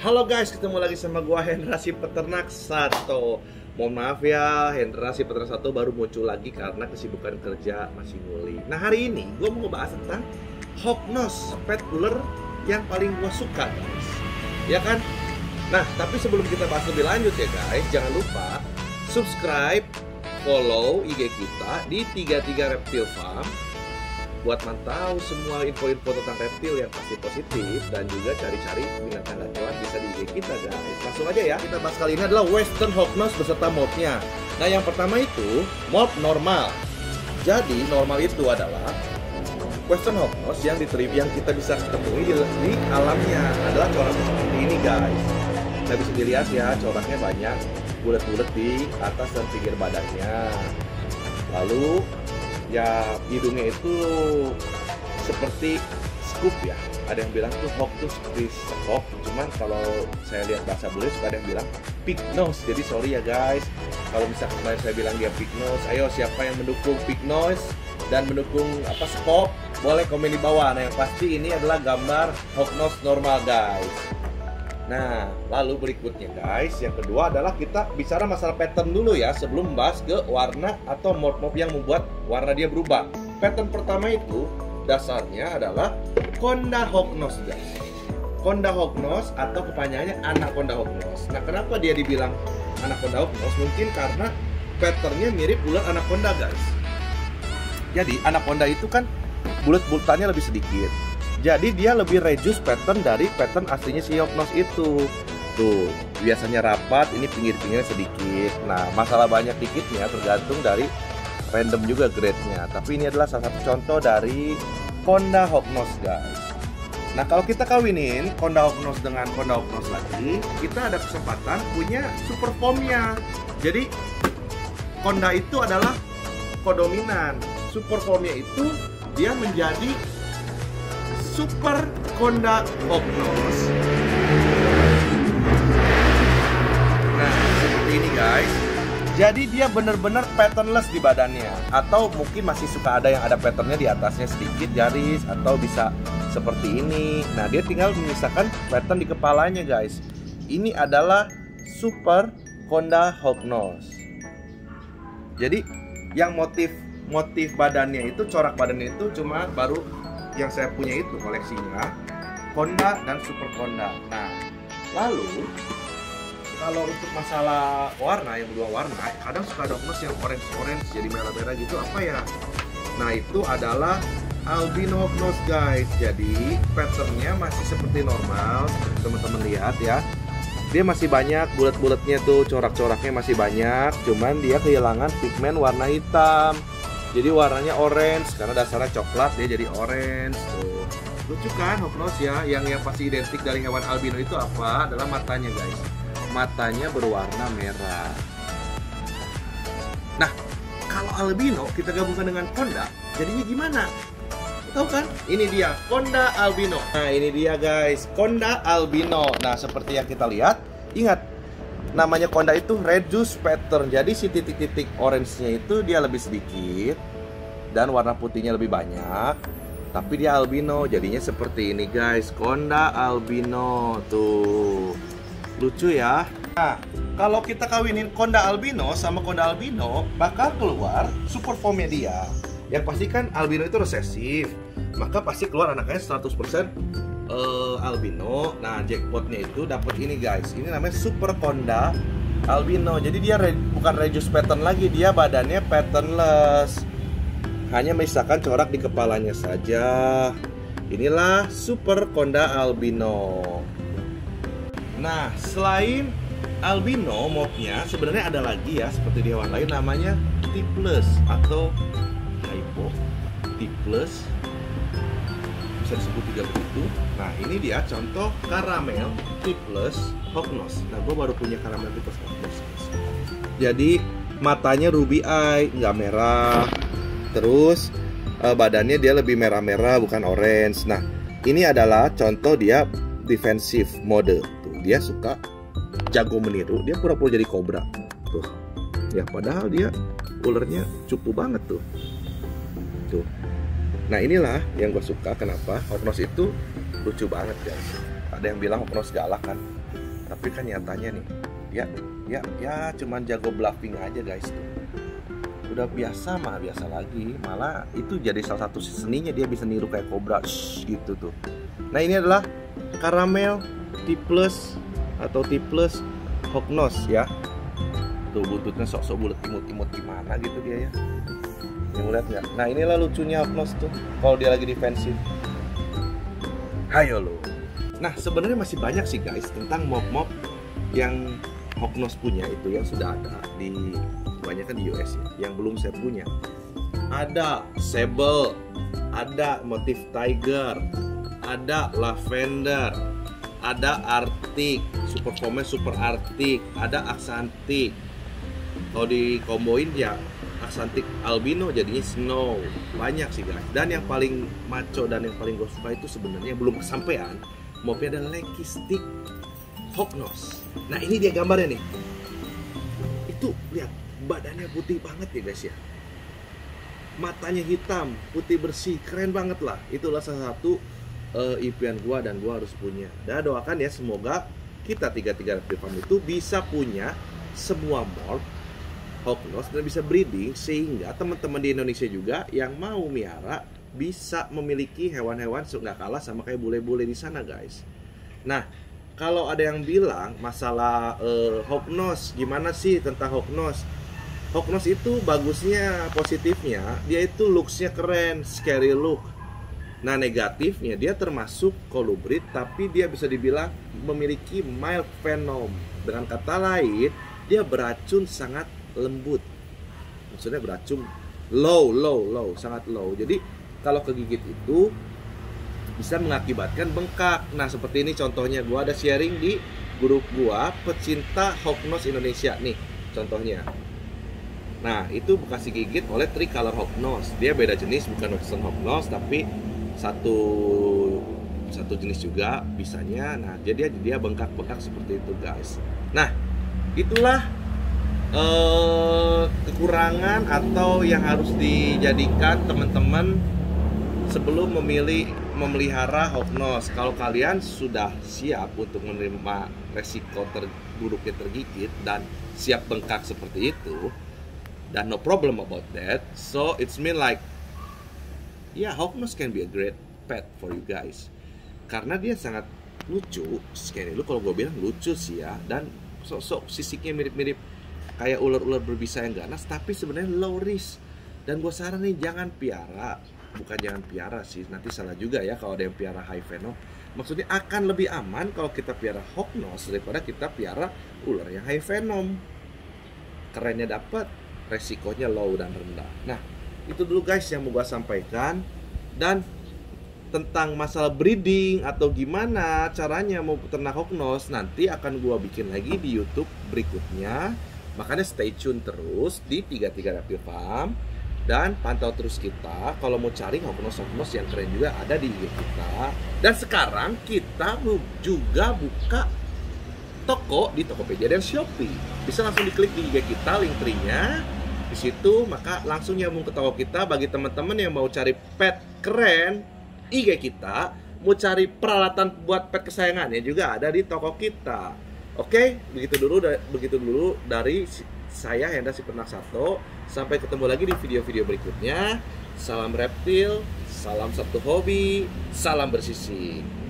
Halo guys, ketemu lagi sama gua Hendra si Peternak Sato. Mohon maaf ya, Hendra si Peternak Sato baru muncul lagi karena kesibukan kerja masih nguli. Nah hari ini gua mau ngebahas tentang hognose pet ular yang paling gua suka guys. Ya kan? Nah tapi sebelum kita bahas lebih lanjut ya guys, jangan lupa subscribe, follow IG kita di 33 Reptile Farm buat mantau semua info-info tentang reptil yang pasti positif, dan juga cari-cari binatang gacuan bisa di IG kita guys. Langsung aja ya, kita bahas kali ini adalah Western Hognose beserta moldnya. Nah yang pertama itu mold normal. Jadi normal itu adalah Western Hognose yang kita bisa temui di alamnya adalah corak seperti ini guys. Nah bisa dilihat ya, coraknya banyak bulat-bulat di atas dan pinggir badannya. Lalu ya hidungnya itu seperti scoop ya. Ada yang bilang tuh hawk tuh seperti hawk, cuman kalau saya lihat bahasa bule suka ada yang bilang pig nose. Jadi sorry ya guys kalau misalkan kemarin saya bilang dia pig nose. Ayo siapa yang mendukung pig nose dan mendukung scoop, boleh komen di bawah. Nah yang pasti ini adalah gambar hognose normal guys. Nah, lalu berikutnya guys, yang kedua adalah kita bicara masalah pattern dulu ya, sebelum membahas ke warna atau mold yang membuat warna dia berubah. Pattern pertama itu dasarnya adalah Conda Hognose guys. Conda Hognose atau kepanjangannya Anaconda Hognose. Nah, kenapa dia dibilang Anaconda Hognose? Mungkin karena patternnya mirip ular anaconda guys. Jadi anaconda itu kan bulat-bulatannya lebih sedikit. Jadi dia lebih reduce pattern dari pattern aslinya si hognose itu. Tuh, biasanya rapat, ini pinggir-pinggirnya sedikit. Nah, masalah banyak dikitnya tergantung dari random juga grade-nya. Tapi ini adalah salah satu contoh dari Conda Hognose guys. Nah, kalau kita kawinin Conda Hognose dengan Conda Hognose lagi, kita ada kesempatan punya super formnya. Jadi Conda itu adalah kodominan. Super formnya itu dia menjadi Super Conda Hognose. Nah, seperti ini guys. Jadi dia benar-benar patternless di badannya. Atau mungkin masih suka ada yang ada patternnya di atasnya sedikit garis, atau bisa seperti ini. Nah, dia tinggal menyisakan pattern di kepalanya guys. Ini adalah Super Conda Hognose. Jadi yang motif badannya itu, corak badannya itu cuma baru yang saya punya itu koleksinya Conda dan Super Conda. Nah, lalu kalau untuk masalah warna, yang dua warna, kadang suka ada hognose yang orange jadi merah-merah gitu, apa ya? Nah, itu adalah albino hognose guys. Jadi patternnya masih seperti normal, teman-teman lihat ya. Dia masih banyak bulat-bulatnya tuh, corak-coraknya masih banyak, cuman dia kehilangan pigmen warna hitam. Jadi warnanya orange, karena dasarnya coklat dia jadi orange tuh. Lucu kan hognose ya. Yang pasti identik dari hewan albino itu apa? Adalah matanya guys. Matanya berwarna merah. Nah, kalau albino kita gabungkan dengan Conda, jadinya gimana? Tahu kan? Ini dia Conda albino. Nah, ini dia guys, Conda albino. Nah, seperti yang kita lihat, ingat namanya Conda itu reduce pattern. Jadi si titik-titik orange-nya itu dia lebih sedikit dan warna putihnya lebih banyak. Tapi dia albino, jadinya seperti ini guys, Conda albino. Tuh, lucu ya. Nah, kalau kita kawinin Conda albino sama Conda albino, bakal keluar super formnya dia. Yang pasti kan albino itu resesif, maka pasti keluar anaknya 100% albino. Nah, jackpotnya itu dapat ini guys. Ini namanya Super Conda albino. Jadi dia bukan reduce pattern lagi, dia badannya patternless. Hanya menyisakan corak di kepalanya saja. Inilah Super Conda albino. Nah, selain albino modnya sebenarnya ada lagi ya, seperti di hewan lain namanya T+ atau hypo T+, bisa disebut juga begitu. Nah, ini dia contoh caramel T+ hognose. Nah, gue baru punya caramel T+ hognose. Jadi matanya ruby eye, nggak merah. Terus badannya dia lebih merah-merah, bukan orange. Nah, ini adalah contoh dia defensive mode. Tuh, dia suka jago meniru. Dia pura-pura jadi kobra. Tuh, ya padahal dia ulernya cupu banget tuh. Tuh. Nah inilah yang gue suka, kenapa hognose itu lucu banget guys. Ada yang bilang Hognos galak kan, tapi kan nyatanya nih, ya cuman jago bluffing aja guys tuh. Udah biasa mah biasa lagi, malah itu jadi salah satu seninya, dia bisa niru kayak Cobra gitu tuh. Nah ini adalah Caramel T+ atau T+ Hognos ya. Tuh buntutnya sok-sok bulat imut-imut gimana gitu dia ya. Yang lihat nggak? Nah inilah lucunya Hognos tuh kalau dia lagi defensif. Hayo lo. Nah sebenarnya masih banyak sih guys tentang mob-mob yang Hognos punya itu yang sudah ada di kebanyakan di US ya, yang belum saya punya. Ada Sable, ada motif Tiger, ada Lavender, ada Arctic, Super Foam Super Arctic, ada Axanthic. Kalau dikomboin ya Axanthic Albino jadinya Snow. Banyak sih guys. Dan yang paling maco dan yang paling gue suka itu sebenarnya belum kesampaian, mobnya ada Lucky Stick Hognos. Nah ini dia gambarnya nih. Itu lihat badannya putih banget ya guys ya. Matanya hitam, putih bersih, keren banget lah. Itulah salah satu impian gua dan gua harus punya. Dan doakan ya semoga kita 33 Reptile Farm itu bisa punya semua morph Hognos dan bisa breeding sehingga teman-teman di Indonesia juga yang mau miara bisa memiliki hewan-hewan nggak kalah sama kayak bule-bule di sana guys. Nah kalau ada yang bilang masalah Hognos, gimana sih tentang Hognos? Hognos itu bagusnya, positifnya, dia itu looksnya keren, scary look. Nah negatifnya dia termasuk kolubrid, tapi dia bisa dibilang memiliki mild venom. Dengan kata lain, dia beracun sangat lembut. Maksudnya beracun low, sangat low. Jadi kalau kegigit itu bisa mengakibatkan bengkak. Nah seperti ini contohnya, gua ada sharing di grup gua pecinta Hognos Indonesia nih contohnya. Nah itu bekas digigit oleh Tricolor Hognos. Dia beda jenis, bukan Western Hognos tapi satu jenis juga bisanya. Nah jadi dia bengkak-bengkak seperti itu guys. Nah itulah kekurangan atau yang harus dijadikan teman-teman sebelum memelihara Hognos. Kalau kalian sudah siap untuk menerima resiko buruknya tergigit dan siap bengkak seperti itu, dan no problem about that, so it's mean like yeah, Hognos can be a great pet for you guys karena dia sangat lucu, scary. Lu kalau gue bilang lucu sih ya, dan sok-sok sisiknya mirip-mirip kayak ular-ular berbisa yang ganas, tapi sebenarnya low risk. Dan gue saranin jangan piara, bukan jangan piara sih, nanti salah juga ya kalau ada yang piara high venom. Maksudnya akan lebih aman kalau kita piara Hognos daripada kita piara ular yang high venom. Kerennya dapat, resikonya low dan rendah. Nah itu dulu guys yang mau gue sampaikan. Dan tentang masalah breeding atau gimana caranya mau peternak Hognos, nanti akan gue bikin lagi di YouTube berikutnya. Makanya stay tune terus di 33 Reptile Farm dan pantau terus kita. Kalau mau cari Hognos yang keren juga ada di IG kita. Dan sekarang kita juga buka toko di Tokopedia dan Shopee. Bisa langsung diklik di IG kita, link tree-nya di situ, maka langsung nyambung ke toko kita. Bagi teman-teman yang mau cari pet keren, IG kita, mau cari peralatan buat pet kesayangannya juga ada di toko kita. Oke, begitu dulu dari saya Hendra si Peternak Sato. Sampai ketemu lagi di video-video berikutnya. Salam reptil, salam satu hobi, salam bersisi.